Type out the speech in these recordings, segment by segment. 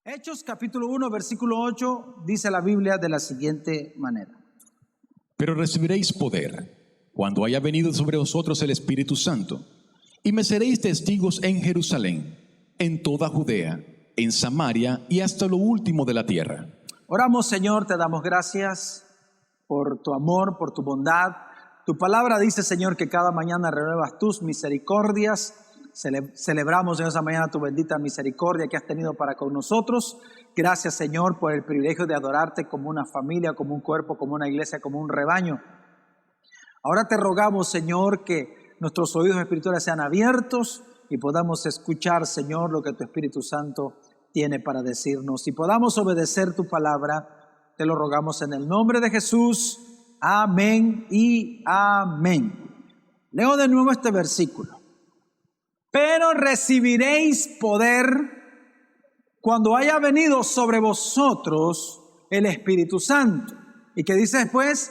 Hechos capítulo 1, versículo 8, dice la Biblia de la siguiente manera. Pero recibiréis poder cuando haya venido sobre vosotros el Espíritu Santo, y me seréis testigos en Jerusalén, en toda Judea, en Samaria y hasta lo último de la tierra. Oramos, Señor, te damos gracias por tu amor, por tu bondad. Tu palabra dice, Señor, que cada mañana renuevas tus misericordias. Celebramos en esa mañana tu bendita misericordia que has tenido para con nosotros. Gracias, Señor, por el privilegio de adorarte como una familia, como un cuerpo, como una iglesia, como un rebaño. Ahora te rogamos, Señor, que nuestros oídos espirituales sean abiertos y podamos escuchar, Señor, lo que tu Espíritu Santo tiene para decirnos. Y podamos obedecer tu palabra, te lo rogamos en el nombre de Jesús. Amén y amén. Leo de nuevo este versículo. Pero recibiréis poder cuando haya venido sobre vosotros el Espíritu Santo. ¿Y qué dice después?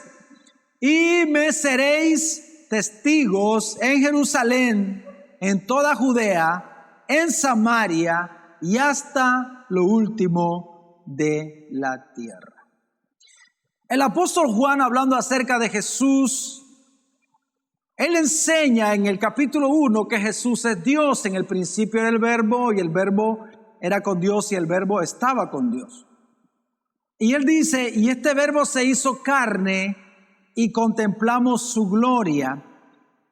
Y me seréis testigos en Jerusalén, en toda Judea, en Samaria y hasta lo último de la tierra. El apóstol Juan, hablando acerca de Jesús, él enseña en el capítulo 1 que Jesús es Dios. En el principio era el Verbo y el Verbo era con Dios y el Verbo estaba con Dios. Y él dice, y este Verbo se hizo carne y contemplamos su gloria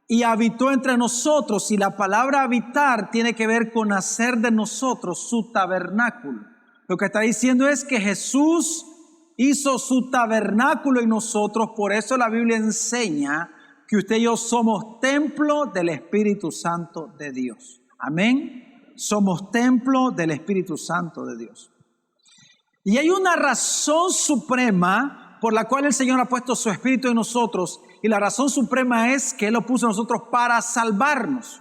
y habitó entre nosotros. Y la palabra habitar tiene que ver con hacer de nosotros su tabernáculo. Lo que está diciendo es que Jesús hizo su tabernáculo en nosotros. Por eso la Biblia enseña que usted y yo somos templo del Espíritu Santo de Dios. Amén. Somos templo del Espíritu Santo de Dios. Y hay una razón suprema por la cual el Señor ha puesto su Espíritu en nosotros. Y la razón suprema es que Él lo puso en nosotros para salvarnos.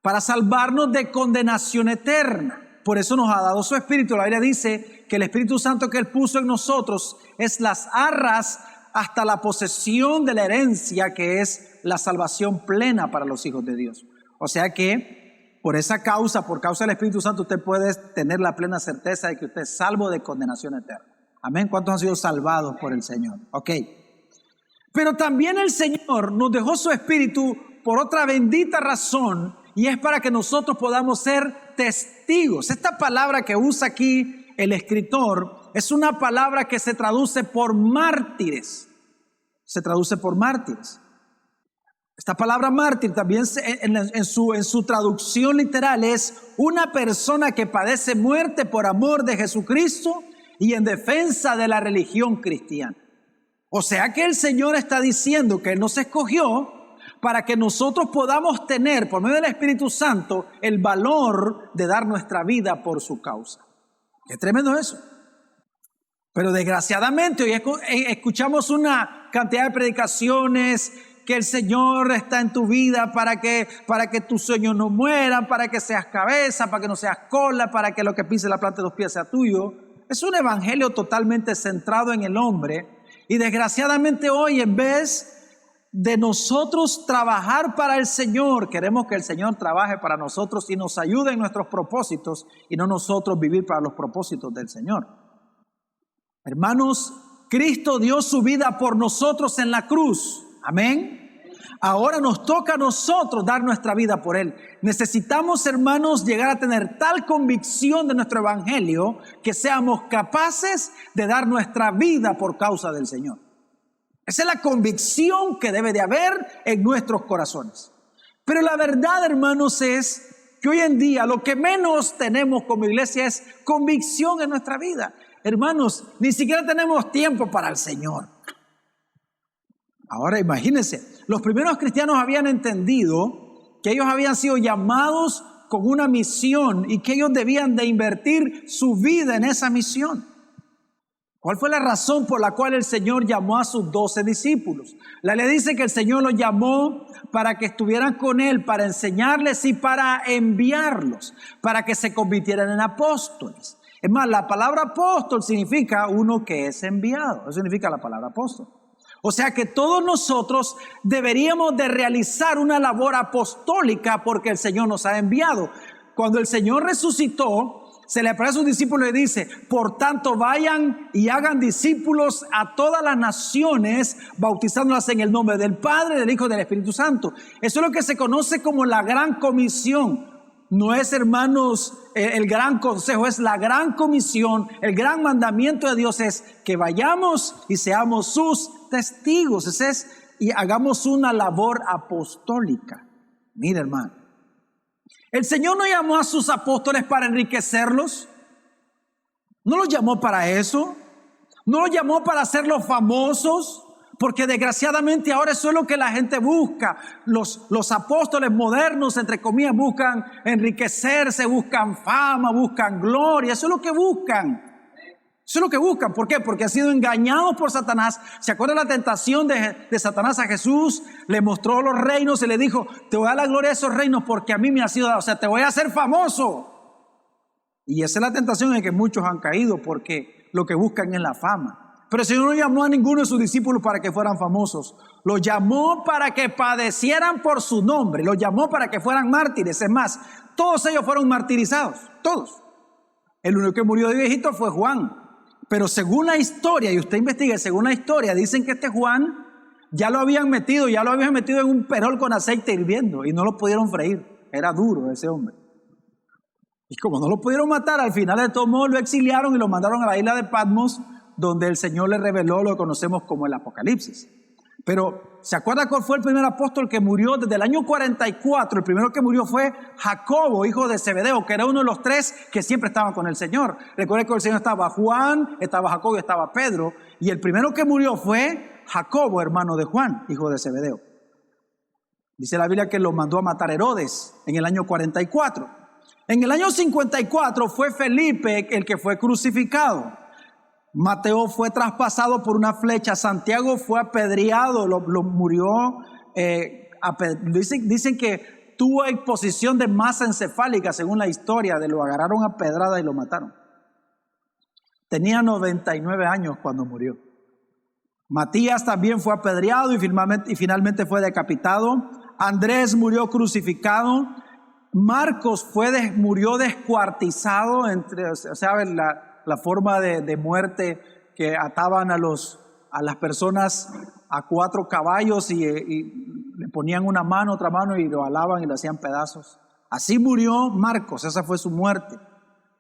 Para salvarnos de condenación eterna. Por eso nos ha dado su Espíritu. La Biblia dice que el Espíritu Santo que Él puso en nosotros es las arras hasta la posesión de la herencia, que es la salvación plena para los hijos de Dios. O sea que por esa causa, por causa del Espíritu Santo, usted puede tener la plena certeza de que usted es salvo de condenación eterna. Amén. ¿Cuántos han sido salvados por el Señor? Ok. Pero también el Señor nos dejó su Espíritu por otra bendita razón, y es para que nosotros podamos ser testigos. Esta palabra que usa aquí el escritor es una palabra que se traduce por mártires. Se traduce por mártires. Esta palabra mártir también en su traducción literal es una persona que padece muerte por amor de Jesucristo y en defensa de la religión cristiana. O sea que el Señor está diciendo que Él nos escogió para que nosotros podamos tener, por medio del Espíritu Santo, el valor de dar nuestra vida por su causa. Qué tremendo eso. Pero desgraciadamente hoy escuchamos una cantidad de predicaciones que el Señor está en tu vida para que tus sueños no mueran, para que seas cabeza, para que no seas cola, para que lo que pise la planta de los pies sea tuyo. Es un evangelio totalmente centrado en el hombre. Y desgraciadamente hoy, en vez de nosotros trabajar para el Señor, queremos que el Señor trabaje para nosotros y nos ayude en nuestros propósitos y no nosotros vivir para los propósitos del Señor. Hermanos, Cristo dio su vida por nosotros en la cruz. Amén. Ahora nos toca a nosotros dar nuestra vida por Él. Necesitamos, hermanos, llegar a tener tal convicción de nuestro evangelio que seamos capaces de dar nuestra vida por causa del Señor. Esa es la convicción que debe de haber en nuestros corazones. Pero la verdad, hermanos, es que hoy en día lo que menos tenemos como iglesia es convicción en nuestra vida. Hermanos, ni siquiera tenemos tiempo para el Señor. Ahora imagínense, los primeros cristianos habían entendido que ellos habían sido llamados con una misión y que ellos debían de invertir su vida en esa misión. ¿Cuál fue la razón por la cual el Señor llamó a sus 12 discípulos? La Biblia dice que el Señor los llamó para que estuvieran con Él, para enseñarles y para enviarlos, para que se convirtieran en apóstoles. Es más, la palabra apóstol significa uno que es enviado. Eso significa la palabra apóstol. O sea que todos nosotros deberíamos de realizar una labor apostólica porque el Señor nos ha enviado. Cuando el Señor resucitó, se le aparece a sus discípulos y dice: por tanto vayan y hagan discípulos a todas las naciones, bautizándolas en el nombre del Padre, del Hijo y del Espíritu Santo. Eso es lo que se conoce como la Gran Comisión. No es, hermanos, el gran consejo, es la gran comisión. El gran mandamiento de Dios es que vayamos y seamos sus testigos. Ese es, y hagamos una labor apostólica. Mira, hermano, el Señor no llamó a sus apóstoles para enriquecerlos. No los llamó para eso. No los llamó para hacerlos famosos. Porque desgraciadamente ahora eso es lo que la gente busca. Los apóstoles modernos, entre comillas, buscan enriquecerse, buscan fama, buscan gloria. Eso es lo que buscan. Eso es lo que buscan. ¿Por qué? Porque han sido engañados por Satanás. ¿Se acuerdan la tentación de Satanás a Jesús? Le mostró los reinos y le dijo: te voy a dar la gloria de esos reinos porque a mí me ha sido dado. O sea, te voy a hacer famoso. Y esa es la tentación en que muchos han caído, porque lo que buscan es la fama. Pero el Señor no llamó a ninguno de sus discípulos para que fueran famosos. Los llamó para que padecieran por su nombre. Los llamó para que fueran mártires. Es más, todos ellos fueron martirizados. Todos. El único que murió de viejito fue Juan. Pero según la historia, y usted investigue, según la historia, dicen que este Juan ya lo habían metido en un perol con aceite hirviendo y no lo pudieron freír. Era duro ese hombre. Y como no lo pudieron matar, al final de todo modo lo exiliaron y lo mandaron a la isla de Patmos, donde el Señor le reveló lo que conocemos como el Apocalipsis. Pero, ¿se acuerda cuál fue el primer apóstol que murió? Desde el año 44, el primero que murió fue Jacobo, hijo de Zebedeo, que era uno de los tres que siempre estaban con el Señor. Recuerden que con el Señor estaba Juan, estaba Jacobo y estaba Pedro. Y el primero que murió fue Jacobo, hermano de Juan, hijo de Zebedeo. Dice la Biblia que lo mandó a matar Herodes en el año 44. En el año 54 fue Felipe el que fue crucificado. Mateo fue traspasado por una flecha. Santiago fue apedreado, lo murió. Dicen que tuvo exposición de masa encefálica, según la historia, lo agarraron a pedrada y lo mataron. Tenía 99 años cuando murió. Matías también fue apedreado y finalmente fue decapitado. Andrés murió crucificado. Marcos murió descuartizado, la forma de muerte que ataban a las personas a 4 caballos y le ponían una mano, otra mano y lo alaban y lo hacían pedazos. Así murió Marcos, esa fue su muerte.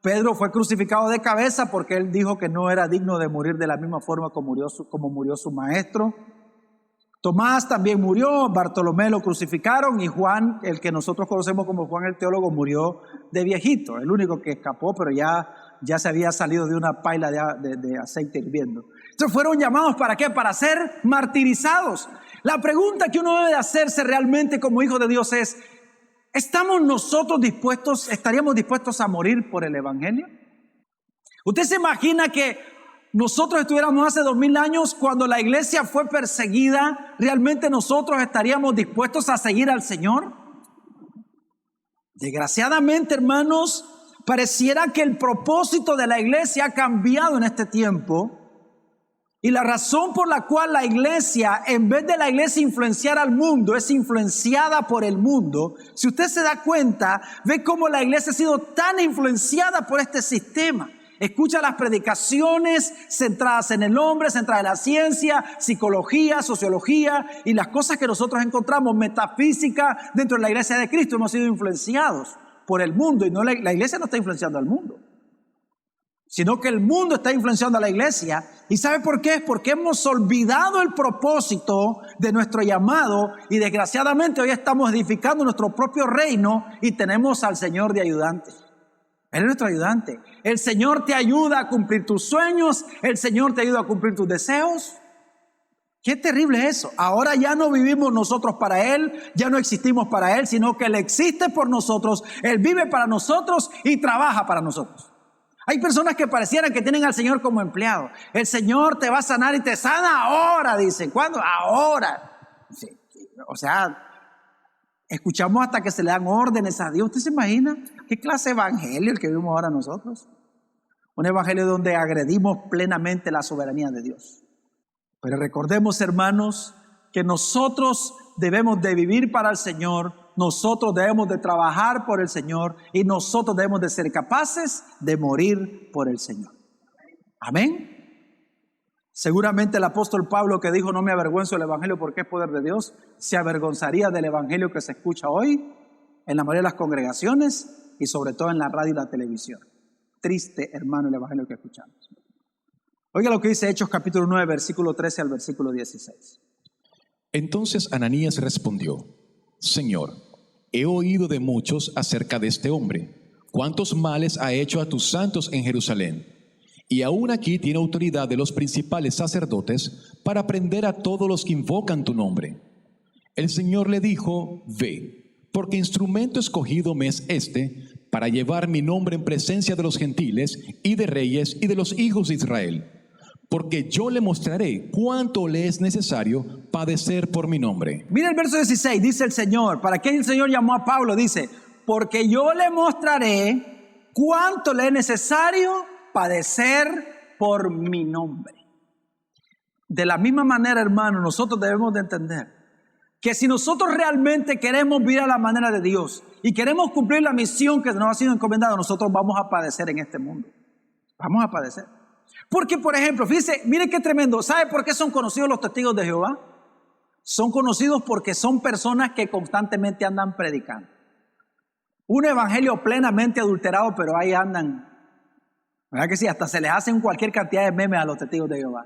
Pedro fue crucificado de cabeza porque él dijo que no era digno de morir de la misma forma como murió su maestro. Tomás también murió, Bartolomé lo crucificaron y Juan, el que nosotros conocemos como Juan el teólogo, murió de viejito, el único que escapó, pero ya se había salido de una paila de aceite hirviendo. Entonces fueron llamados ¿para qué? Para ser martirizados. La pregunta que uno debe hacerse realmente como hijo de Dios es: ¿estaríamos dispuestos a morir por el Evangelio? ¿Usted se imagina que nosotros estuviéramos hace 2000 años cuando la iglesia fue perseguida? ¿Realmente nosotros estaríamos dispuestos a seguir al Señor? Desgraciadamente, hermanos, pareciera que el propósito de la iglesia ha cambiado en este tiempo. Y la razón por la cual la iglesia, en vez de la iglesia influenciar al mundo, es influenciada por el mundo. Si usted se da cuenta, ve cómo la iglesia ha sido tan influenciada por este sistema. Escucha las predicaciones centradas en el hombre, centradas en la ciencia, psicología, sociología y las cosas que nosotros encontramos, metafísica, dentro de la iglesia de Cristo. Hemos sido influenciados por el mundo y no la iglesia no está influenciando al mundo, sino que el mundo está influenciando a la iglesia. ¿Y sabe por qué? Porque hemos olvidado el propósito de nuestro llamado y desgraciadamente hoy estamos edificando nuestro propio reino y tenemos al Señor de ayudante. Él es nuestro ayudante. El Señor te ayuda a cumplir tus sueños. El Señor te ayuda a cumplir tus deseos. Qué terrible eso. Ahora ya no vivimos nosotros para Él, ya no existimos para Él, sino que Él existe por nosotros. Él vive para nosotros y trabaja para nosotros. Hay personas que parecieran que tienen al Señor como empleado. El Señor te va a sanar y te sana ahora, dicen. ¿Cuándo? Ahora. Sí. O sea, escuchamos hasta que se le dan órdenes a Dios. ¿Usted se imagina qué clase de evangelio el que vivimos ahora nosotros? Un evangelio donde agredimos plenamente la soberanía de Dios. Pero recordemos, hermanos, que nosotros debemos de vivir para el Señor nosotros debemos de trabajar por el Señor y nosotros debemos de ser capaces de morir por el Señor. Amén. Seguramente el apóstol Pablo, que dijo no me avergüenzo del evangelio porque es poder de Dios, se avergonzaría del evangelio que se escucha hoy en la mayoría de las congregaciones y sobre todo en la radio y la televisión. Triste, hermano, el evangelio que escuchamos. Oiga lo que dice Hechos capítulo 9, versículo 13 al versículo 16. Entonces Ananías respondió: Señor, he oído de muchos acerca de este hombre, cuántos males ha hecho a tus santos en Jerusalén, y aún aquí tiene autoridad de los principales sacerdotes para prender a todos los que invocan tu nombre. El Señor le dijo: Ve, porque instrumento escogido me es este, para llevar mi nombre en presencia de los gentiles y de reyes y de los hijos de Israel, porque yo le mostraré cuánto le es necesario padecer por mi nombre. Mira el verso 16, dice el Señor. ¿Para qué el Señor llamó a Pablo? Dice, porque yo le mostraré cuánto le es necesario padecer por mi nombre. De la misma manera, hermano, nosotros debemos de entender que si nosotros realmente queremos vivir a la manera de Dios y queremos cumplir la misión que nos ha sido encomendada, nosotros vamos a padecer en este mundo. Vamos a padecer. Porque, por ejemplo, fíjese, mire qué tremendo. ¿Sabe por qué son conocidos los testigos de Jehová? Son conocidos porque son personas que constantemente andan predicando. Un evangelio plenamente adulterado, pero ahí andan. ¿Verdad que sí? Hasta se les hacen cualquier cantidad de memes a los testigos de Jehová.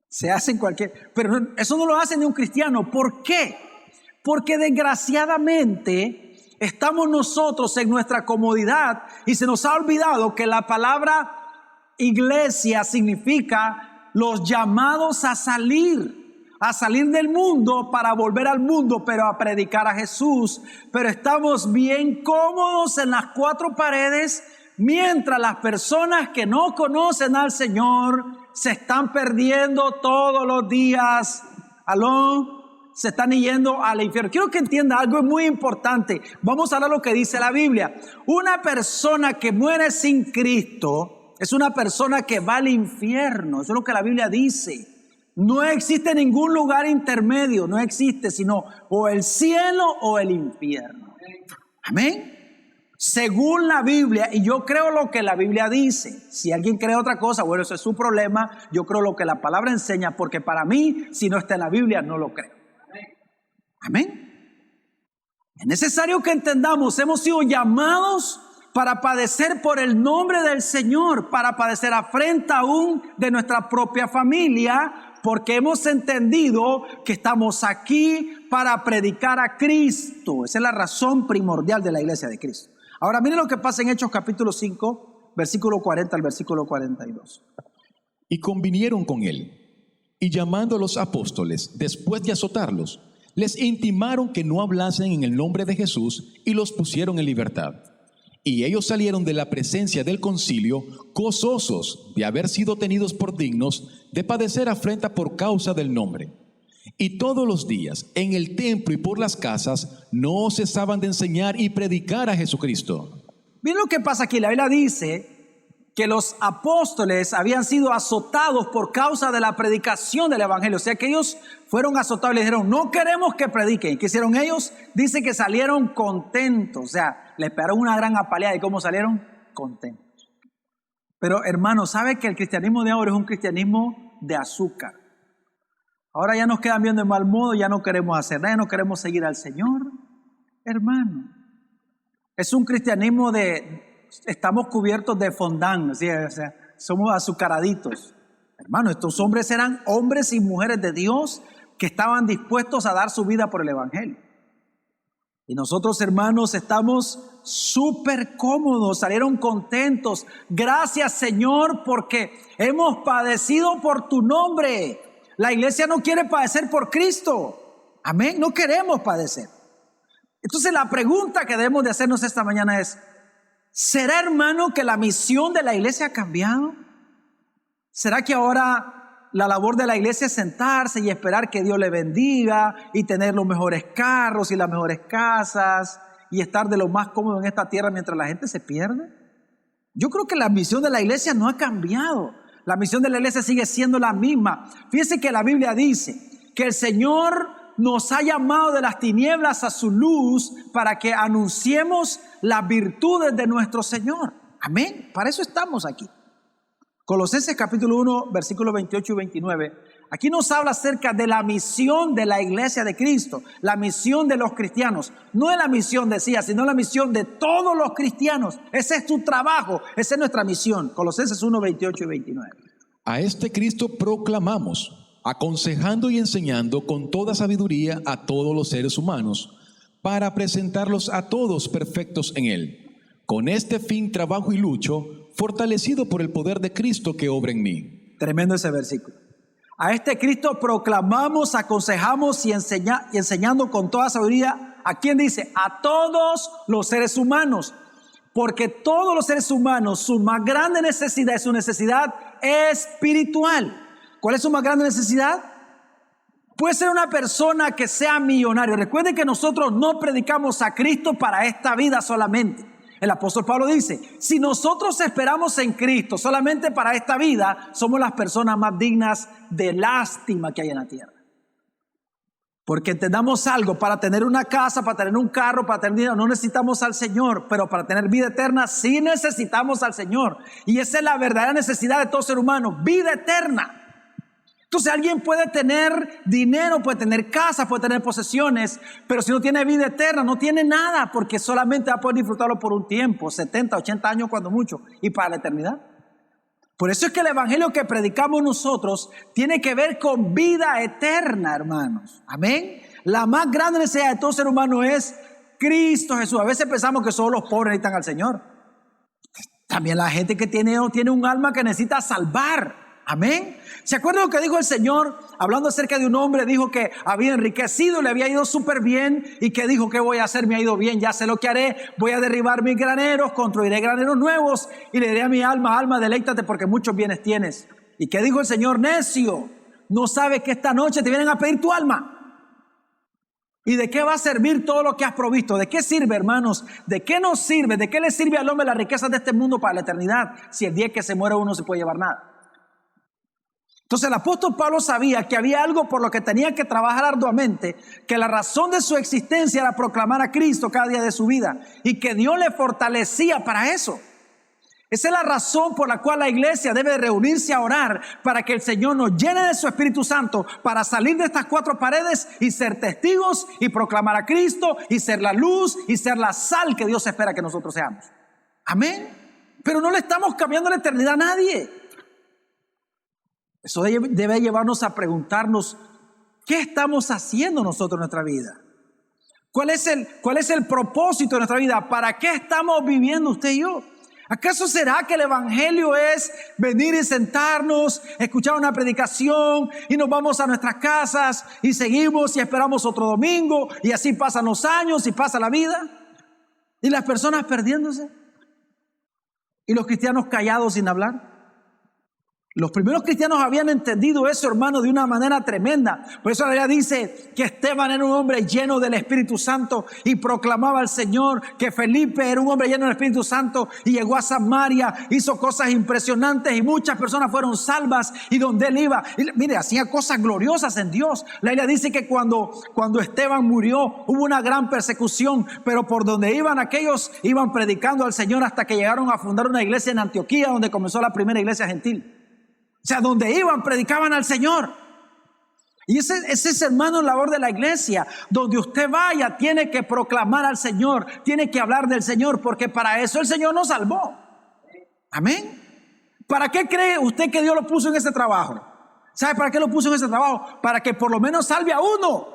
Se hacen cualquier... Pero eso no lo hace ni un cristiano. ¿Por qué? Porque desgraciadamente estamos nosotros en nuestra comodidad y se nos ha olvidado que la palabra iglesia significa los llamados a salir del mundo para volver al mundo, pero a predicar a Jesús. Pero estamos bien cómodos en las cuatro paredes, mientras las personas que no conocen al Señor se están perdiendo todos los días. ¿Aló? Se están yendo al infierno. Quiero que entienda algo muy importante. Vamos a ver lo que dice la Biblia. Una persona que muere sin Cristo es una persona que va al infierno. Eso es lo que la Biblia dice. No existe ningún lugar intermedio. No existe sino o el cielo o el infierno. Amén. Según la Biblia, y yo creo lo que la Biblia dice. Si alguien cree otra cosa, bueno, eso es su problema. Yo creo lo que la palabra enseña, porque para mí, si no está en la Biblia, no lo creo. Amén. Es necesario que entendamos, hemos sido llamados para padecer por el nombre del Señor, para padecer afrenta aún de nuestra propia familia, porque hemos entendido que estamos aquí para predicar a Cristo. Esa es la razón primordial de la iglesia de Cristo. Ahora miren lo que pasa en Hechos capítulo 5, versículo 40 al versículo 42. Y convinieron con él, y llamando a los apóstoles, después de azotarlos, les intimaron que no hablasen en el nombre de Jesús y los pusieron en libertad. Y ellos salieron de la presencia del concilio gozosos de haber sido tenidos por dignos de padecer afrenta por causa del nombre. Y todos los días en el templo y por las casas no cesaban de enseñar y predicar a Jesucristo. Miren lo que pasa aquí. La Biblia dice que los apóstoles habían sido azotados por causa de la predicación del evangelio. O sea que ellos fueron azotados y les dijeron, no queremos que prediquen. ¿Qué hicieron ellos? Dice que salieron contentos. O sea, le esperaron una gran apaleada. ¿Y cómo salieron? Contentos. Pero hermanos, ¿sabe que el cristianismo de ahora es un cristianismo de azúcar? Ahora ya nos quedan viendo de mal modo, ya no queremos hacer nada, ya no queremos seguir al Señor. Hermano, es un cristianismo estamos cubiertos de fondant, ¿sí? O sea, somos azucaraditos. Hermano, estos hombres eran hombres y mujeres de Dios que estaban dispuestos a dar su vida por el evangelio. Y nosotros, hermanos, estamos súper cómodos, salieron contentos. Gracias, Señor, porque hemos padecido por tu nombre. La iglesia no quiere padecer por Cristo. Amén, no queremos padecer. Entonces la pregunta que debemos de hacernos esta mañana es, ¿será, hermano, que la misión de la iglesia ha cambiado? ¿Será que ahora la labor de la iglesia es sentarse y esperar que Dios le bendiga y tener los mejores carros y las mejores casas y estar de lo más cómodo en esta tierra mientras la gente se pierde? Yo creo que la misión de la iglesia no ha cambiado. La misión de la iglesia sigue siendo la misma. Fíjense que la Biblia dice que el Señor nos ha llamado de las tinieblas a su luz para que anunciemos las virtudes de nuestro Señor. Amén. Para eso estamos aquí. Colosenses capítulo 1, versículos 28 y 29. Aquí nos habla acerca de la misión de la iglesia de Cristo, la misión de los cristianos. No es la misión de CIA, sino la misión de todos los cristianos. Ese es tu trabajo, esa es nuestra misión. Colosenses 1, 28 y 29. A este Cristo proclamamos, aconsejando y enseñando con toda sabiduría a todos los seres humanos, para presentarlos a todos perfectos en Él. Con este fin trabajo y lucho, fortalecido por el poder de Cristo que obra en mí. Tremendo ese versículo. A este Cristo proclamamos, aconsejamos y enseñando con toda sabiduría. ¿A quién dice? A todos los seres humanos. Porque todos los seres humanos, su más grande necesidad es su necesidad espiritual. ¿Cuál es su más grande necesidad? Puede ser una persona que sea millonario. Recuerden que nosotros no predicamos a Cristo para esta vida solamente. El apóstol Pablo dice, si nosotros esperamos en Cristo solamente para esta vida, somos las personas más dignas de lástima que hay en la tierra. Porque entendamos algo, para tener una casa, para tener un carro, para tener dinero, no necesitamos al Señor, pero para tener vida eterna sí necesitamos al Señor. Y esa es la verdadera necesidad de todo ser humano, vida eterna. Entonces alguien puede tener dinero, puede tener casa, puede tener posesiones, pero si no tiene vida eterna, no tiene nada, porque solamente va a poder disfrutarlo por un tiempo, 70, 80 años cuando mucho, y para la eternidad. Por eso es que el evangelio que predicamos nosotros tiene que ver con vida eterna, hermanos. Amén. La más grande necesidad de todo ser humano es Cristo Jesús. A veces pensamos que solo los pobres necesitan al Señor. También la gente que tiene un alma que necesita salvar. Amén. ¿Se acuerdan lo que dijo el Señor? Hablando acerca de un hombre, dijo que había enriquecido, le había ido súper bien. Y que dijo, ¿qué voy a hacer? Me ha ido bien, ya sé lo que haré. Voy a derribar mis graneros, construiré graneros nuevos. Y le diré a mi alma, alma, deleítate porque muchos bienes tienes. ¿Y qué dijo el Señor? Necio, no sabes que esta noche te vienen a pedir tu alma. ¿Y de qué va a servir todo lo que has provisto? ¿De qué sirve, hermanos? ¿De qué nos sirve? ¿De qué le sirve al hombre las riquezas de este mundo para la eternidad? Si el día que se muere uno no se puede llevar nada. Entonces el apóstol Pablo sabía que había algo por lo que tenía que trabajar arduamente, que la razón de su existencia era proclamar a Cristo cada día de su vida y que Dios le fortalecía para eso. Esa es la razón por la cual la iglesia debe reunirse a orar para que el Señor nos llene de su Espíritu Santo para salir de estas cuatro paredes y ser testigos y proclamar a Cristo y ser la luz y ser la sal que Dios espera que nosotros seamos. Amén. Pero no le estamos cambiando la eternidad a nadie. Eso debe llevarnos a preguntarnos, ¿qué estamos haciendo nosotros en nuestra vida? ¿Cuál es el propósito de nuestra vida? ¿Para qué estamos viviendo usted y yo? ¿Acaso será que el evangelio es venir y sentarnos, escuchar una predicación y nos vamos a nuestras casas y seguimos y esperamos otro domingo y así pasan los años y pasa la vida? ¿Y las personas perdiéndose? ¿Y los cristianos callados sin hablar? Los primeros cristianos habían entendido eso, hermano, de una manera tremenda. Por eso la Biblia dice que Esteban era un hombre lleno del Espíritu Santo y proclamaba al Señor, que Felipe era un hombre lleno del Espíritu Santo y llegó a Samaria, hizo cosas impresionantes y muchas personas fueron salvas y donde él iba, y, mire, hacía cosas gloriosas en Dios. La Biblia dice que cuando Esteban murió hubo una gran persecución, pero por donde iban aquellos iban predicando al Señor hasta que llegaron a fundar una iglesia en Antioquía, donde comenzó la primera iglesia gentil. O sea, donde iban, predicaban al Señor. Y ese es, hermano, la labor de la iglesia. Donde usted vaya, tiene que proclamar al Señor, tiene que hablar del Señor, porque para eso el Señor nos salvó. Amén. ¿Para qué cree usted que Dios lo puso en ese trabajo? ¿Sabe para qué lo puso en ese trabajo? Para que por lo menos salve a uno.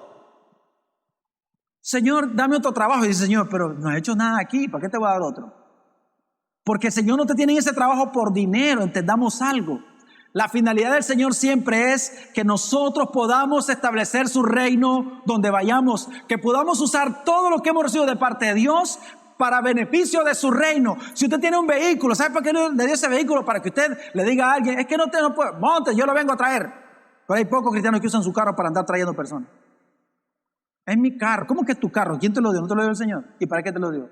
Señor, dame otro trabajo. Y dice, Señor, pero no has hecho nada aquí, ¿para qué te voy a dar otro? Porque el Señor no te tiene en ese trabajo por dinero, entendamos algo. La finalidad del Señor siempre es que nosotros podamos establecer su reino donde vayamos, que podamos usar todo lo que hemos recibido de parte de Dios para beneficio de su reino. Si usted tiene un vehículo, ¿sabe por qué le dio ese vehículo? Para que usted le diga a alguien, es que no puede, monte, yo lo vengo a traer. Pero hay pocos cristianos que usan su carro para andar trayendo personas. Es mi carro. ¿Cómo que es tu carro? ¿Quién te lo dio? ¿No te lo dio el Señor? ¿Y para qué te lo dio?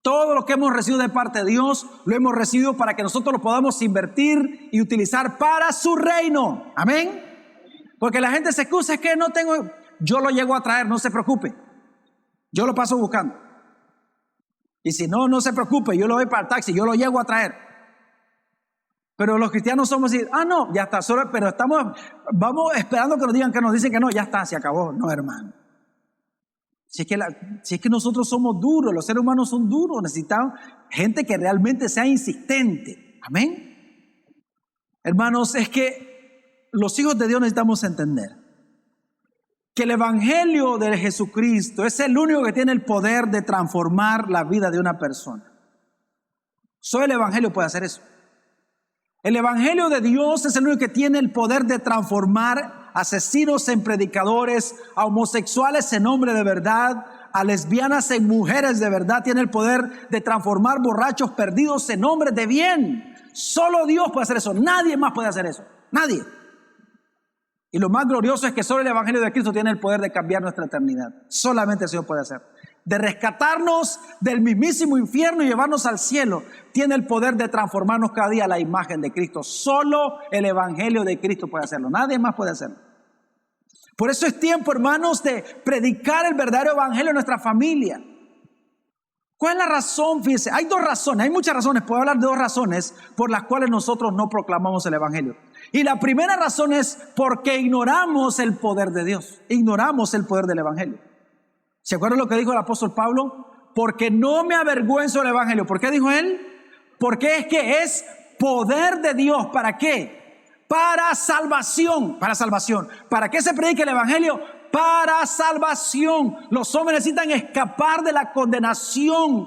Todo lo que hemos recibido de parte de Dios, lo hemos recibido para que nosotros lo podamos invertir y utilizar para su reino. Amén. Porque la gente se excusa, es que no tengo, yo lo llego a traer, no se preocupe. Yo lo paso buscando. Y si no, no se preocupe, yo lo doy para el taxi, yo lo llego a traer. Pero los cristianos somos así, no, ya está, pero vamos esperando que nos digan que nos dicen que no, ya está, se acabó. No, hermano. Si es que nosotros somos duros, los seres humanos son duros, necesitamos gente que realmente sea insistente. Amén. Hermanos, es que los hijos de Dios necesitamos entender que el evangelio de Jesucristo es el único que tiene el poder de transformar la vida de una persona. Solo el evangelio puede hacer eso. El evangelio de Dios es el único que tiene el poder de transformar asesinos en predicadores, a homosexuales en hombres de verdad, a lesbianas en mujeres de verdad. Tiene el poder de transformar borrachos perdidos en hombres de bien. Solo Dios puede hacer eso. Nadie más puede hacer eso. Nadie. Y lo más glorioso es que solo el evangelio de Cristo tiene el poder de cambiar nuestra eternidad. Solamente el Señor puede hacer. De rescatarnos del mismísimo infierno y llevarnos al cielo. Tiene el poder de transformarnos cada día a la imagen de Cristo. Solo el evangelio de Cristo puede hacerlo. Nadie más puede hacerlo. Por eso es tiempo, hermanos, de predicar el verdadero evangelio en nuestra familia. ¿Cuál es la razón? Fíjense, hay dos razones, hay muchas razones. Puedo hablar de dos razones por las cuales nosotros no proclamamos el evangelio. Y la primera razón es porque ignoramos el poder de Dios. Ignoramos el poder del evangelio. ¿Se acuerdan lo que dijo el apóstol Pablo? Porque no me avergüenzo del evangelio. ¿Por qué dijo él? Porque es que es poder de Dios. ¿Para qué? Para salvación. Para salvación. ¿Para qué se predica el evangelio? Para salvación. Los hombres necesitan escapar de la condenación.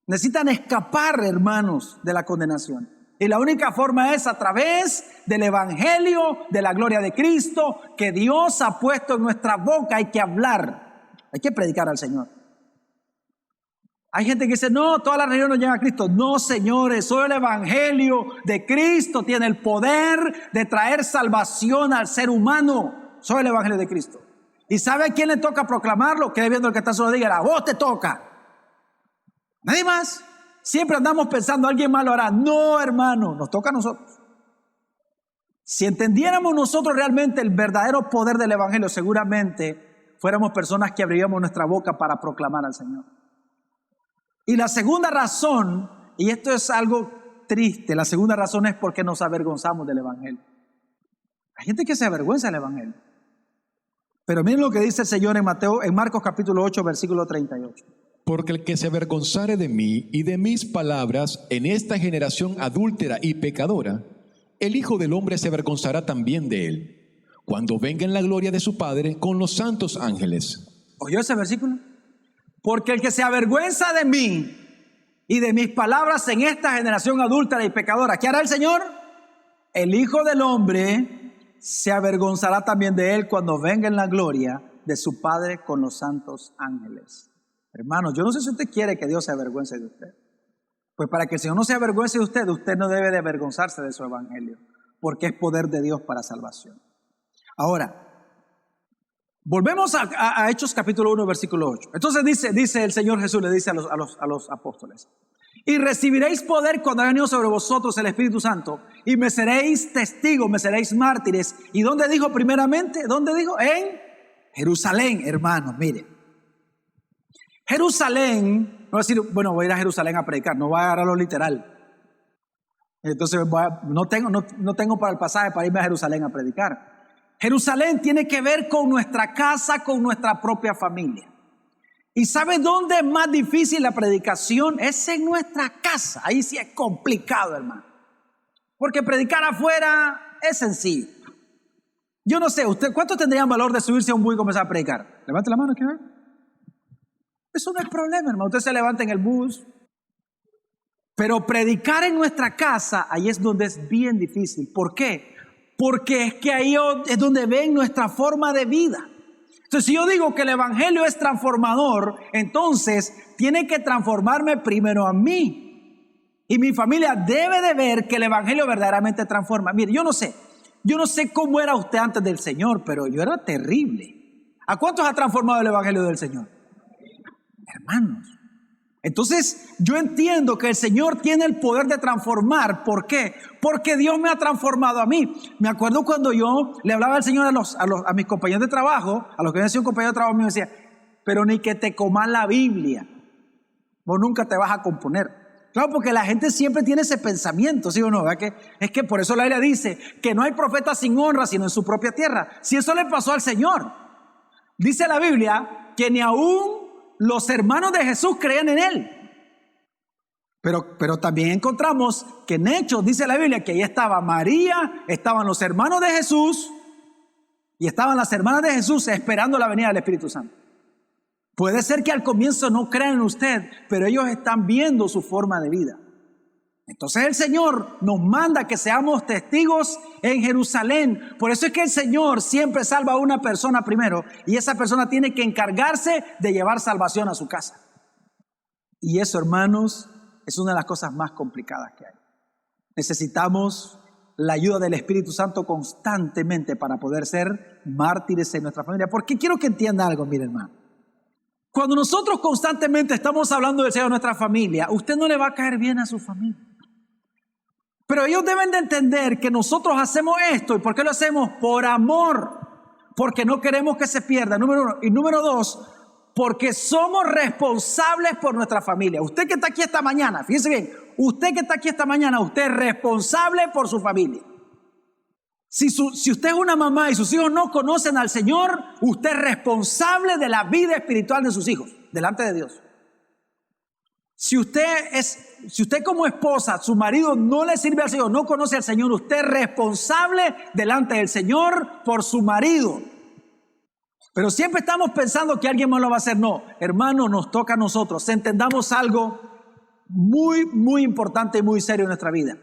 Necesitan escapar, hermanos, de la condenación. Y la única forma es a través del evangelio, de la gloria de Cristo, que Dios ha puesto en nuestra boca. Hay que hablar. Hay que predicar al Señor. Hay gente que dice, no, toda la religión no llega a Cristo. No, señores, solo el evangelio de Cristo tiene el poder de traer salvación al ser humano. Solo el evangelio de Cristo. ¿Y sabe a quién le toca proclamarlo? Que viendo el que está solo diga, a vos te toca. Nadie más. Siempre andamos pensando, alguien más lo hará. No, hermano, nos toca a nosotros. Si entendiéramos nosotros realmente el verdadero poder del evangelio, seguramente fuéramos personas que abriríamos nuestra boca para proclamar al Señor. Y la segunda razón, y esto es algo triste, la segunda razón es porque nos avergonzamos del evangelio. Hay gente que se avergüenza del evangelio. Pero miren lo que dice el Señor en Marcos capítulo 8, versículo 38. Porque el que se avergonzare de mí y de mis palabras en esta generación adúltera y pecadora, el Hijo del Hombre se avergonzará también de él, cuando venga en la gloria de su Padre con los santos ángeles. ¿Oyó ese versículo? Porque el que se avergüenza de mí y de mis palabras en esta generación adúltera y pecadora, ¿qué hará el Señor? El Hijo del Hombre se avergonzará también de él cuando venga en la gloria de su Padre con los santos ángeles. Hermanos, yo no sé si usted quiere que Dios se avergüence de usted. Pues para que el Señor no se avergüence de usted, usted no debe de avergonzarse de su evangelio, porque es poder de Dios para salvación. Ahora, volvemos a Hechos capítulo 1, versículo 8. Entonces dice el Señor Jesús, le dice a los apóstoles: y recibiréis poder cuando haya venido sobre vosotros el Espíritu Santo, y me seréis testigos, me seréis mártires. ¿Y dónde dijo primeramente? ¿Dónde dijo? En Jerusalén, hermanos, miren. Jerusalén, no va a decir, bueno, voy a ir a Jerusalén a predicar, no voy a agarrarlo literal. Entonces no tengo para el pasaje para irme a Jerusalén a predicar. Jerusalén tiene que ver con nuestra casa, con nuestra propia familia. ¿Y sabe dónde es más difícil la predicación? Es en nuestra casa. Ahí sí es complicado, hermano. Porque predicar afuera es sencillo. Yo no sé, ¿usted cuánto tendrían valor de subirse a un bus y comenzar a predicar? Levante la mano, ¿qué ver? Eso no es problema, hermano. Usted se levanta en el bus. Pero predicar en nuestra casa, ahí es donde es bien difícil. ¿Por qué? Porque es que ahí es donde ven nuestra forma de vida. Entonces, si yo digo que el evangelio es transformador, entonces tiene que transformarme primero a mí. Y mi familia debe de ver que el evangelio verdaderamente transforma. Mire, yo no sé cómo era usted antes del Señor, pero yo era terrible. ¿A cuántos ha transformado el evangelio del Señor? Hermanos, Entonces yo entiendo que el Señor tiene el poder de transformar. ¿Por qué? Porque Dios me ha transformado a mí. Me acuerdo cuando yo le hablaba al Señor a mis compañeros de trabajo, a los que habían sido compañeros de trabajo, me decía, pero ni que te comas la Biblia, vos nunca te vas a componer. Claro, porque la gente siempre tiene ese pensamiento, ¿sí o no? ¿Verdad? Es que por eso la Biblia dice que no hay profeta sin honra, sino en su propia tierra. Si eso le pasó al Señor. Dice la Biblia que ni aún los hermanos de Jesús creían en Él. Pero también encontramos que en Hechos dice la Biblia que ahí estaba María, estaban los hermanos de Jesús y estaban las hermanas de Jesús esperando la venida del Espíritu Santo. Puede ser que al comienzo no crean en usted, pero ellos están viendo su forma de vida. Entonces el Señor nos manda que seamos testigos en Jerusalén. Por eso es que el Señor siempre salva a una persona primero y esa persona tiene que encargarse de llevar salvación a su casa. Y eso, hermanos, es una de las cosas más complicadas que hay. Necesitamos la ayuda del Espíritu Santo constantemente para poder ser mártires en nuestra familia. Porque quiero que entienda algo, mire, hermano. Cuando nosotros constantemente estamos hablando del Señor a nuestra familia, usted no le va a caer bien a su familia. Pero ellos deben de entender que nosotros hacemos esto. ¿Y por qué lo hacemos? Por amor. Porque no queremos que se pierda, número uno. Y número dos, porque somos responsables por nuestra familia. Usted que está aquí esta mañana, fíjese bien, usted que está aquí esta mañana, usted es responsable por su familia. Si usted es una mamá y sus hijos no conocen al Señor, usted es responsable de la vida espiritual de sus hijos, delante de Dios. Si usted como esposa, su marido no le sirve al Señor, no conoce al Señor, usted es responsable delante del Señor por su marido. Pero siempre estamos pensando que alguien más lo va a hacer. No, hermano, nos toca a nosotros. Entendamos algo muy, muy importante y muy serio en nuestra vida.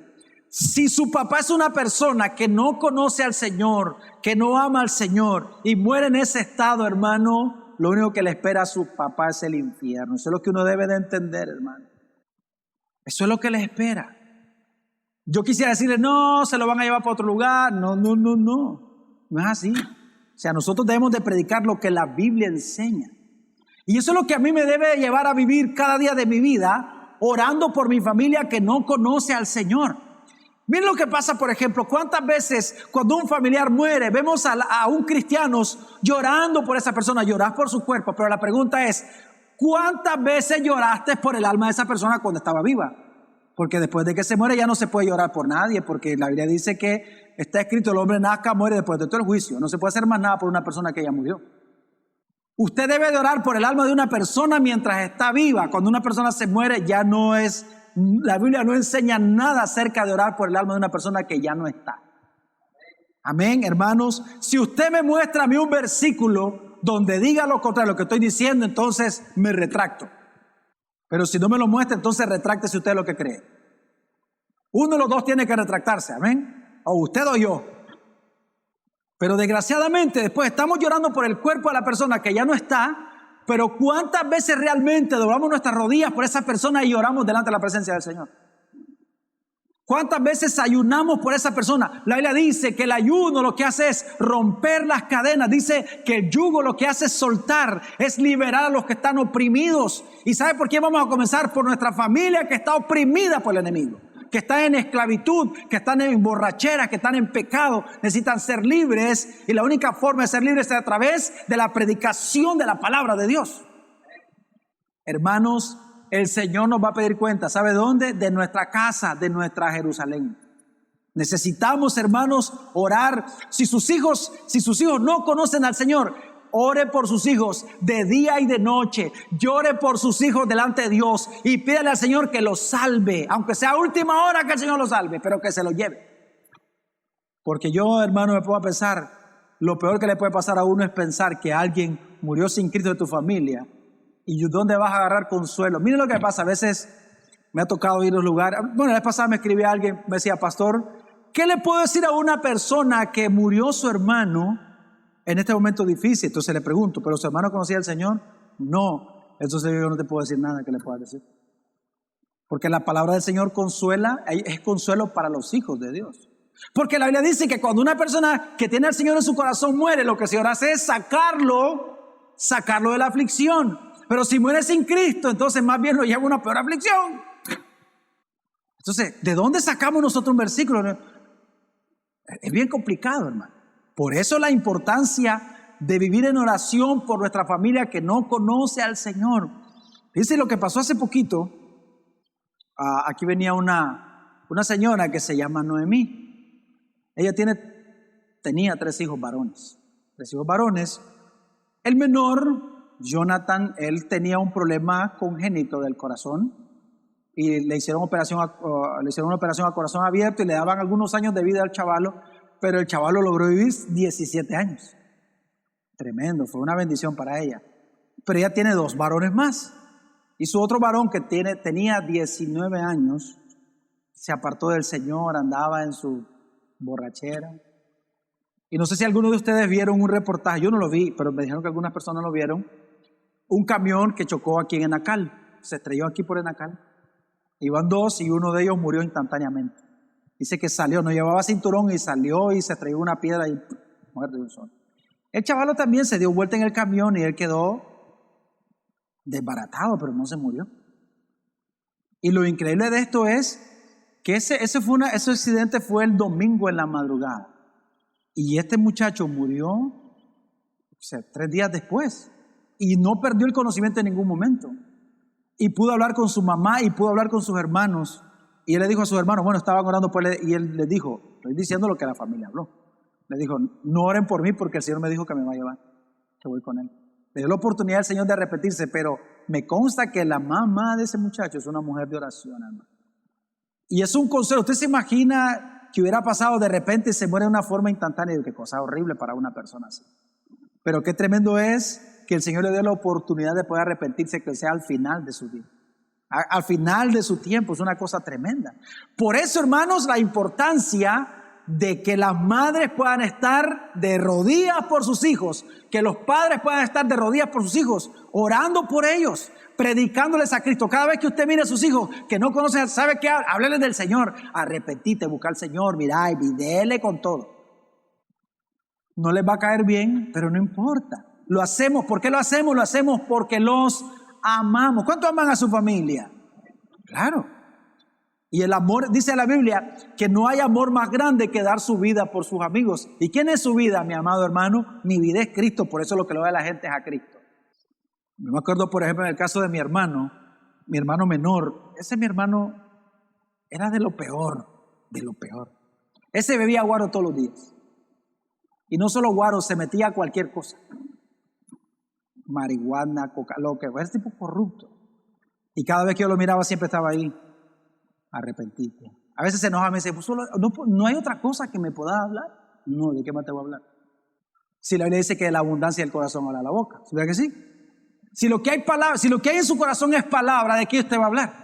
Si su papá es una persona que no conoce al Señor, que no ama al Señor y muere en ese estado, hermano, lo único que le espera a su papá es el infierno. Eso es lo que uno debe de entender, hermano. Eso es lo que le espera. Yo quisiera decirle, no, se lo van a llevar para otro lugar. No. No es así. O sea, nosotros debemos de predicar lo que la Biblia enseña. Y eso es lo que a mí me debe llevar a vivir cada día de mi vida, orando por mi familia que no conoce al Señor. Miren lo que pasa, por ejemplo, cuántas veces cuando un familiar muere, vemos a un cristiano llorando por esa persona, llorás por su cuerpo, pero la pregunta es, ¿cuántas veces lloraste por el alma de esa persona cuando estaba viva? Porque después de que se muere ya no se puede llorar por nadie, porque la Biblia dice que está escrito, el hombre nazca, muere después de todo el juicio. No se puede hacer más nada por una persona que ya murió. Usted debe de orar por el alma de una persona mientras está viva. Cuando una persona se muere ya no es... La Biblia no enseña nada acerca de orar por el alma de una persona que ya no está. Amén, hermanos. Si usted me muestra a mí un versículo donde diga lo contrario de lo que estoy diciendo, entonces me retracto. Pero si no me lo muestra, entonces retráctese usted lo que cree. Uno de los dos tiene que retractarse, amén. O usted o yo. Pero desgraciadamente después estamos llorando por el cuerpo de la persona que ya no está. Pero ¿cuántas veces realmente doblamos nuestras rodillas por esa persona y lloramos delante de la presencia del Señor? ¿Cuántas veces ayunamos por esa persona? La Biblia dice que el ayuno lo que hace es romper las cadenas. Dice que el yugo lo que hace es soltar, es liberar a los que están oprimidos. ¿Y sabe por qué vamos a comenzar? Por nuestra familia que está oprimida por el enemigo, que están en esclavitud, que están en borrachera, que están en pecado, necesitan ser libres, y la única forma de ser libres es a través de la predicación de la palabra de Dios. Hermanos, el Señor nos va a pedir cuenta, ¿sabe dónde? De nuestra casa, de nuestra Jerusalén. Necesitamos, hermanos, orar. Si sus hijos no conocen al Señor, ore por sus hijos de día y de noche. Llore por sus hijos delante de Dios y pídale al Señor que los salve, aunque sea a última hora que el Señor los salve, pero que se los lleve. Porque yo, hermano, me puedo pensar, lo peor que le puede pasar a uno es pensar que alguien murió sin Cristo de tu familia y ¿dónde vas a agarrar consuelo? Miren lo que pasa, a veces me ha tocado ir a los lugares. Bueno, la vez pasada me escribía alguien, me decía, pastor, ¿qué le puedo decir a una persona que murió su hermano en este momento difícil? Entonces le pregunto, ¿pero su hermano conocía al Señor? No. Entonces yo no te puedo decir nada que le pueda decir. Porque la palabra del Señor consuela, es consuelo para los hijos de Dios. Porque la Biblia dice que cuando una persona que tiene al Señor en su corazón muere, lo que el Señor hace es sacarlo de la aflicción. Pero si muere sin Cristo, entonces más bien lo lleva a una peor aflicción. Entonces, ¿de dónde sacamos nosotros un versículo? Es bien complicado, hermano. Por eso la importancia de vivir en oración por nuestra familia que no conoce al Señor. Fíjense lo que pasó hace poquito. Aquí venía una señora que se llama Noemí. Ella tenía 3 hijos varones. 3 hijos varones. El menor, Jonathan, él tenía un problema congénito del corazón y le hicieron una operación a corazón abierto y le daban algunos años de vida al chavalo, pero el chavalo logró vivir 17 años. Tremendo, fue una bendición para ella. Pero ella tiene 2 varones más. Y su otro varón que tenía 19 años, se apartó del Señor, andaba en su borrachera. Y no sé si algunos de ustedes vieron un reportaje, yo no lo vi, pero me dijeron que algunas personas lo vieron. Un camión que chocó aquí en Enacal, se estrelló aquí por Enacal. Iban 2 y uno de ellos murió instantáneamente. Dice que salió, no llevaba cinturón y salió y se estrelló una piedra y muerte de un solo. El chavalo también se dio vuelta en el camión y él quedó desbaratado, pero no se murió. Y lo increíble de esto es que ese accidente fue el domingo en la madrugada. Y este muchacho murió 3 días después. Y no perdió el conocimiento en ningún momento. Y pudo hablar con su mamá y pudo hablar con sus hermanos. Y él le dijo a sus hermanos, bueno, estaban orando por él. Y él les dijo, estoy diciendo lo que la familia habló. Le dijo, no oren por mí porque el Señor me dijo que me va a llevar. Que voy con él. Le dio la oportunidad al Señor de arrepentirse, pero me consta que la mamá de ese muchacho es una mujer de oración, hermano. Y es un consejo. ¿Usted se imagina que hubiera pasado de repente y se muere de una forma instantánea? Y qué cosa horrible para una persona así. Pero qué tremendo es que el Señor le dé la oportunidad de poder arrepentirse, que sea al final de su vida. Al final de su tiempo, es una cosa tremenda. Por eso, hermanos, la importancia de que las madres puedan estar de rodillas por sus hijos, que los padres puedan estar de rodillas por sus hijos, orando por ellos, predicándoles a Cristo. Cada vez que usted mire a sus hijos que no conocen, ¿sabe qué? Hábleles del Señor, arrepentite, busca al Señor, mirá y dele con todo. No les va a caer bien, pero no importa. Lo hacemos. ¿Por qué lo hacemos? Lo hacemos porque los amamos. ¿Cuánto aman a su familia? Claro. Y el amor, dice la Biblia, que no hay amor más grande que dar su vida por sus amigos. ¿Y quién es su vida, mi amado hermano? Mi vida es Cristo, por eso lo que lo ve la gente es a Cristo. Yo me acuerdo, por ejemplo, en el caso de mi hermano menor. Ese mi hermano era de lo peor, de lo peor. Ese bebía guaro todos los días. Y no solo guaro, se metía a cualquier cosa. Marihuana, coca, lo que era, tipo corrupto. Y cada vez que yo lo miraba siempre estaba ahí. Arrepentirte. A veces se enoja, me dice, pues no hay otra cosa que me pueda hablar. No, ¿de qué más te voy a hablar? Si la Biblia dice que de la abundancia del corazón habla la boca. ¿Sabía que sí? Si lo que hay en su corazón es palabra, ¿de qué usted va a hablar?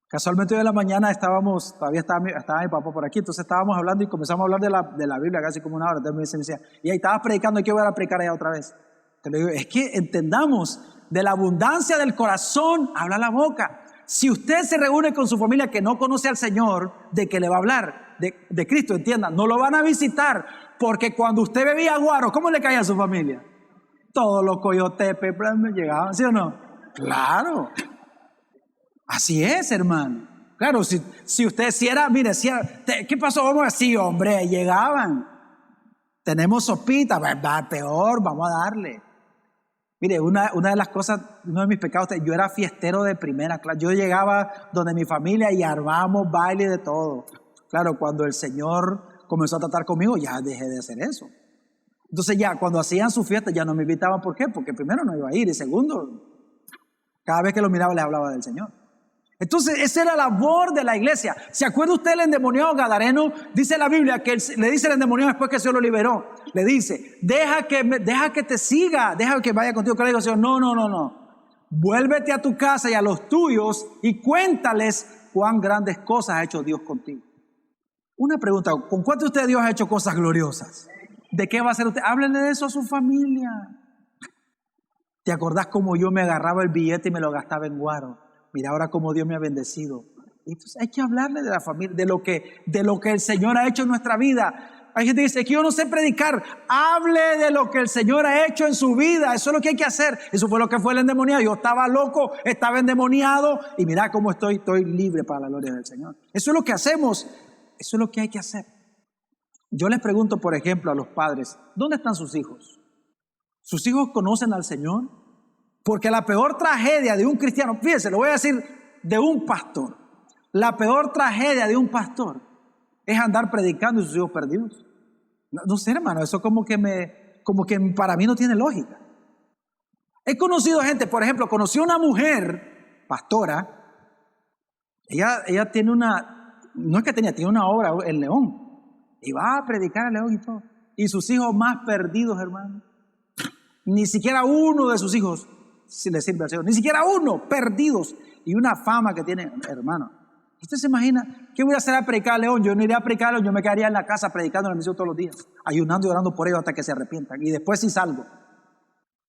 Casualmente hoy en la mañana todavía estaba mi papá por aquí, entonces estábamos hablando y comenzamos a hablar de la Biblia casi como una hora. Entonces me decía, y ahí estabas predicando, ¿y qué voy a predicar allá otra vez? Te lo digo, es que entendamos, de la abundancia del corazón habla la boca. Si usted se reúne con su familia que no conoce al Señor, ¿de qué le va a hablar? De Cristo, entienda. No lo van a visitar, porque cuando usted bebía guaro, ¿cómo le caía a su familia? Todos los coyotes me llegaban, ¿sí o no? Claro. Así es, hermano. Claro, ¿qué pasó? Vamos así, hombre, llegaban. Tenemos sopita, va peor, vamos a darle. Mire, una de las cosas, uno de mis pecados, yo era fiestero de primera clase. Yo llegaba donde mi familia y armábamos baile de todo. Claro, cuando el Señor comenzó a tratar conmigo, ya dejé de hacer eso. Entonces ya, cuando hacían su fiesta, ya no me invitaban. ¿Por qué? Porque primero no iba a ir y segundo, cada vez que lo miraba les hablaba del Señor. Entonces, esa era la labor de la iglesia. ¿Se acuerda usted del endemoniado gadareno? Dice la Biblia que le dice el endemoniado después que el Señor lo liberó. Le dice, deja que te siga, deja que vaya contigo. Que le digo, Señor, no. Vuélvete a tu casa y a los tuyos y cuéntales cuán grandes cosas ha hecho Dios contigo. Una pregunta, ¿con cuántos de ustedes Dios ha hecho cosas gloriosas? ¿De qué va a hacer usted? Háblenle de eso a su familia. ¿Te acordás cómo yo me agarraba el billete y me lo gastaba en guaro? Mira ahora cómo Dios me ha bendecido. Entonces hay que hablarle de la familia, de lo que el Señor ha hecho en nuestra vida. Hay gente que dice, es que yo no sé predicar. Hable de lo que el Señor ha hecho en su vida. Eso es lo que hay que hacer. Eso fue lo que fue el endemoniado. Yo estaba loco, estaba endemoniado y mira cómo estoy libre para la gloria del Señor. Eso es lo que hacemos. Eso es lo que hay que hacer. Yo les pregunto, por ejemplo, a los padres, ¿dónde están sus hijos? ¿Sus hijos conocen al Señor? Porque la peor tragedia de un cristiano, fíjense, lo voy a decir de un pastor. La peor tragedia de un pastor es andar predicando y sus hijos perdidos. No sé, hermano, eso como que para mí no tiene lógica. He conocido gente, por ejemplo, conocí a una mujer pastora. Ella tiene tiene una obra en León. Y va a predicar en León y todo. Y sus hijos más perdidos, hermano. Ni siquiera uno de sus hijos si le sirve al Señor. Ni siquiera uno, perdidos. Y una fama que tiene, hermano. ¿Usted se imagina qué voy a hacer a predicar a León? Yo no iría a predicar a León, yo me quedaría en la casa predicando en la misión todos los días, ayunando y orando por ellos hasta que se arrepientan. Y después sí salgo.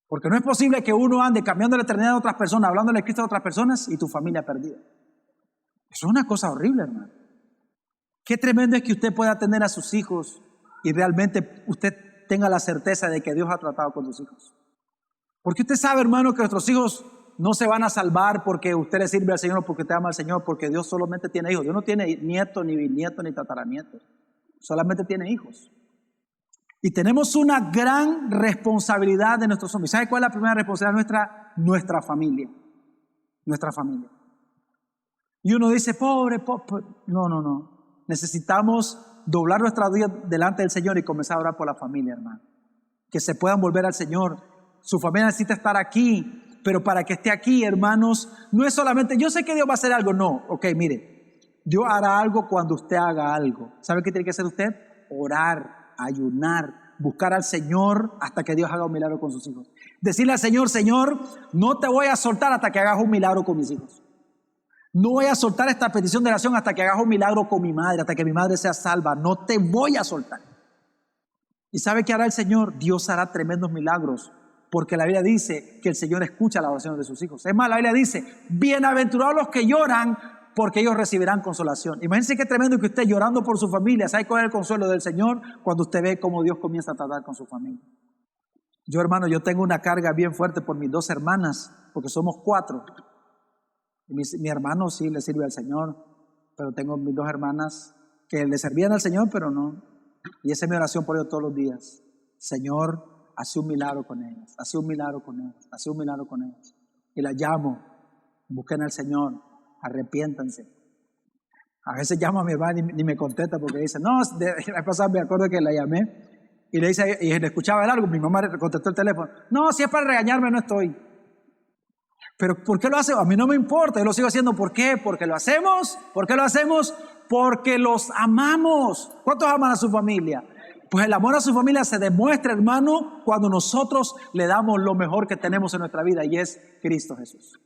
Porque no es posible que uno ande cambiando la eternidad de otras personas, hablándole de Cristo a otras personas y tu familia perdida. Eso es una cosa horrible, hermano. Qué tremendo es que usted pueda tener a sus hijos y realmente usted tenga la certeza de que Dios ha tratado con sus hijos. Porque usted sabe, hermano, que nuestros hijos no se van a salvar porque usted le sirve al Señor o porque usted ama al Señor, porque Dios solamente tiene hijos. Dios no tiene nietos, ni bisnietos, ni tataranietos. Solamente tiene hijos. Y tenemos una gran responsabilidad de nuestros hombres. ¿Sabe cuál es la primera responsabilidad nuestra? Nuestra familia. Nuestra familia. Y uno dice, pobre. No. Necesitamos doblar nuestra vida delante del Señor y comenzar a orar por la familia, hermano. Que se puedan volver al Señor. Su familia necesita estar aquí. Pero para que esté aquí, hermanos, no es solamente, yo sé que Dios va a hacer algo. No, ok, mire. Dios hará algo cuando usted haga algo. ¿Sabe qué tiene que hacer usted? Orar, ayunar, buscar al Señor hasta que Dios haga un milagro con sus hijos. Decirle al Señor, Señor, no te voy a soltar hasta que hagas un milagro con mis hijos. No voy a soltar esta petición de oración hasta que hagas un milagro con mi madre, hasta que mi madre sea salva. No te voy a soltar. ¿Y sabe qué hará el Señor? Dios hará tremendos milagros, porque la Biblia dice que el Señor escucha las oraciones de sus hijos. Es más, la Biblia dice, bienaventurados los que lloran, porque ellos recibirán consolación. Imagínense qué tremendo que usted llorando por su familia. ¿Sabe cuál es el consuelo del Señor? Cuando usted ve cómo Dios comienza a tratar con su familia. Yo, hermano, yo tengo una carga bien fuerte por mis 2 hermanas, porque somos 4. Mi hermano sí le sirve al Señor, pero tengo mis 2 hermanas que le servían al Señor, pero no. Y esa es mi oración por ellos todos los días. Señor, hace un milagro con ellas, hace un milagro con ellas, hace un milagro con ellas. Y las llamo, busquen al Señor, arrepiéntanse. A veces llamo a mi hermana y ni me contesta porque dice, no, la pasada me acuerdo que la llamé y le dice, y le escuchaba el algo, mi mamá le contestó el teléfono, no, si es para regañarme no estoy. Pero ¿por qué lo hace? A mí no me importa, yo lo sigo haciendo. ¿Por qué? Porque lo hacemos. ¿Por qué lo hacemos? Porque los amamos. ¿Cuántos aman a su familia? Pues el amor a su familia se demuestra, hermano, cuando nosotros le damos lo mejor que tenemos en nuestra vida, y es Cristo Jesús.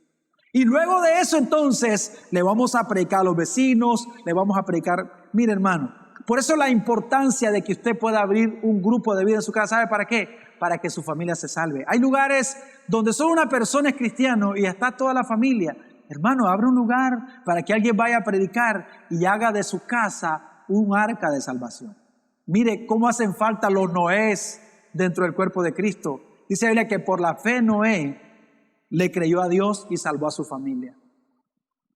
Y luego de eso, entonces, le vamos a predicar a los vecinos, le vamos a predicar. Mire, hermano, por eso la importancia de que usted pueda abrir un grupo de vida en su casa. ¿Sabe para qué? Para que su familia se salve. Hay lugares donde solo una persona es cristiano y está toda la familia. Hermano, abre un lugar para que alguien vaya a predicar y haga de su casa un arca de salvación. Mire cómo hacen falta los Noés dentro del cuerpo de Cristo. Dice la Biblia que por la fe Noé le creyó a Dios y salvó a su familia.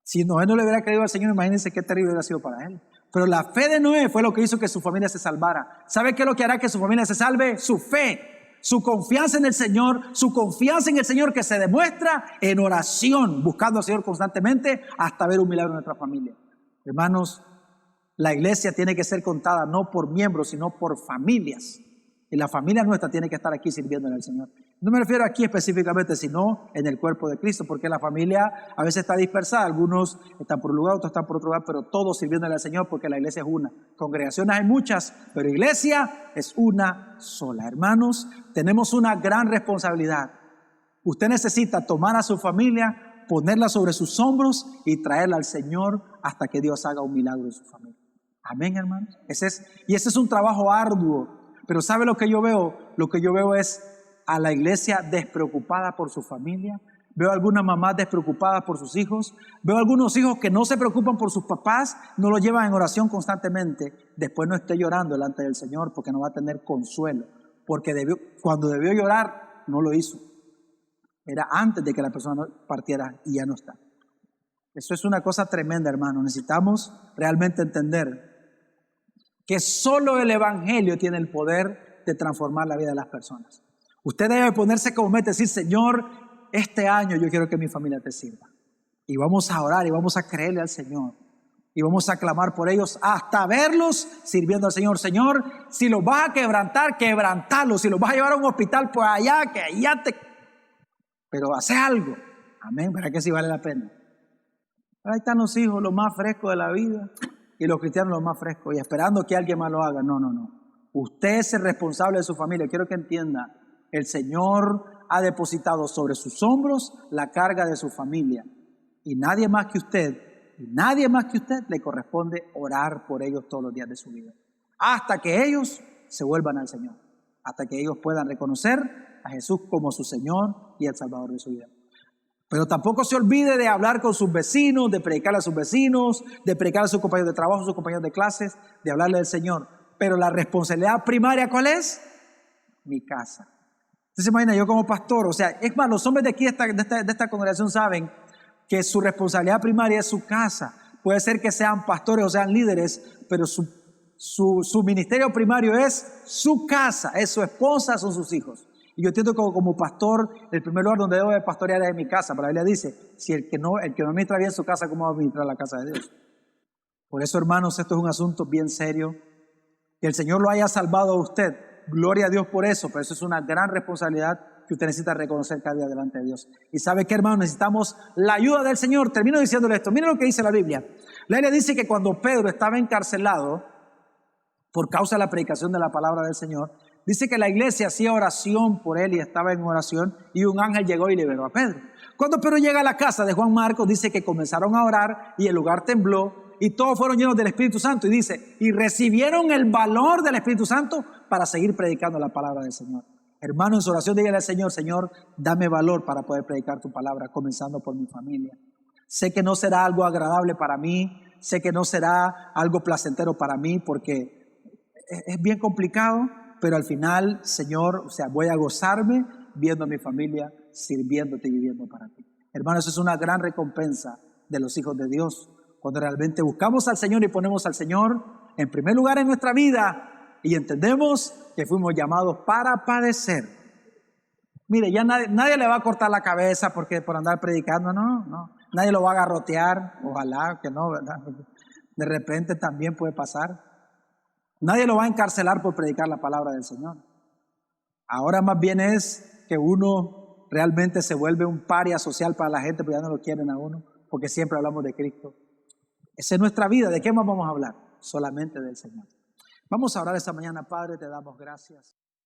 Si Noé no le hubiera creído al Señor, imagínense qué terrible hubiera sido para él. Pero la fe de Noé fue lo que hizo que su familia se salvara. ¿Sabe qué es lo que hará que su familia se salve? Su fe, su confianza en el Señor, su confianza en el Señor que se demuestra en oración, buscando al Señor constantemente hasta ver un milagro en nuestra familia. Hermanos, la iglesia tiene que ser contada no por miembros, sino por familias. Y la familia nuestra tiene que estar aquí sirviéndole al Señor. No me refiero aquí específicamente, sino en el cuerpo de Cristo, porque la familia a veces está dispersada. Algunos están por un lugar, otros están por otro lugar, pero todos sirviéndole al Señor, porque la iglesia es una. Congregaciones hay muchas, pero iglesia es una sola. Hermanos, tenemos una gran responsabilidad. Usted necesita tomar a su familia, ponerla sobre sus hombros y traerla al Señor hasta que Dios haga un milagro en su familia. Amén, hermanos. Ese es un trabajo arduo. Pero ¿sabe lo que yo veo? Lo que yo veo es a la iglesia despreocupada por su familia, Veo algunas mamás despreocupadas por sus hijos. Veo algunos hijos que no se preocupan por sus papás, no los llevan en oración constantemente. Después no esté llorando delante del Señor porque no va a tener consuelo. Porque cuando debió llorar, no lo hizo. Era antes de que la persona partiera y ya no está. Eso es una cosa tremenda, hermano. Necesitamos realmente entender que solo el Evangelio tiene el poder de transformar la vida de las personas. Usted debe ponerse como meta, decir, Señor, este año yo quiero que mi familia te sirva. Y vamos a orar y vamos a creerle al Señor. Y vamos a clamar por ellos hasta verlos sirviendo al Señor. Señor, si los vas a quebrantar, quebrantarlos. Si los vas a llevar a un hospital, pues allá, que allá te... Pero hace algo. Amén, ¿verdad que sí vale la pena? Ahí están los hijos, los más frescos de la vida. Y los cristianos los más frescos. Y esperando que alguien más lo haga. No, no, no. Usted es el responsable de su familia. Quiero que entienda. El Señor ha depositado sobre sus hombros la carga de su familia. Y nadie más que usted le corresponde orar por ellos todos los días de su vida. Hasta que ellos se vuelvan al Señor. Hasta que ellos puedan reconocer a Jesús como su Señor y el Salvador de su vida. Pero tampoco se olvide de hablar con sus vecinos, de predicar a sus vecinos, de predicar a sus compañeros de trabajo, a sus compañeros de clases, de hablarle del Señor. Pero la responsabilidad primaria, ¿cuál es? Mi casa. Usted se imagina, yo como pastor, o sea, es más, los hombres de aquí, de esta congregación saben que su responsabilidad primaria es su casa. Puede ser que sean pastores o sean líderes, pero su ministerio primario es su casa, es su esposa, son sus hijos. Y yo entiendo como pastor, el primer lugar donde debo de pastorear es en mi casa. Pero la Biblia dice, si el que no administra bien su casa, ¿cómo va a administrar la casa de Dios? Por eso, hermanos, esto es un asunto bien serio. Que el Señor lo haya salvado a usted, gloria a Dios por eso, pero eso es una gran responsabilidad que usted necesita reconocer cada día delante de Dios. Y ¿sabe qué, hermano? Necesitamos la ayuda del Señor. Termino diciéndole esto. Miren lo que dice la Biblia. La Biblia dice que cuando Pedro estaba encarcelado por causa de la predicación de la palabra del Señor, dice que la iglesia hacía oración por él y estaba en oración y un ángel llegó y liberó a Pedro. Cuando Pedro llega a la casa de Juan Marcos, dice que comenzaron a orar y el lugar tembló y todos fueron llenos del Espíritu Santo. Y dice, y recibieron el valor del Espíritu Santo para seguir predicando la palabra del Señor. Hermano, en su oración dígale al Señor, Señor, dame valor para poder predicar tu palabra, comenzando por mi familia. Sé que no será algo agradable para mí, sé que no será algo placentero para mí porque es bien complicado, pero al final, Señor, o sea, voy a gozarme viendo a mi familia, sirviéndote y viviendo para ti. Hermano, eso es una gran recompensa de los hijos de Dios. Cuando realmente buscamos al Señor y ponemos al Señor en primer lugar en nuestra vida y entendemos que fuimos llamados para padecer. Mire, ya nadie le va a cortar la cabeza por andar predicando, no. Nadie lo va a garrotear, ojalá que no, ¿verdad? De repente también puede pasar. Nadie lo va a encarcelar por predicar la palabra del Señor. Ahora más bien es que uno realmente se vuelve un paria social para la gente, pero ya no lo quieren a uno, porque siempre hablamos de Cristo. Esa es nuestra vida. ¿De qué más vamos a hablar? Solamente del Señor. Vamos a orar esta mañana. Padre, te damos gracias.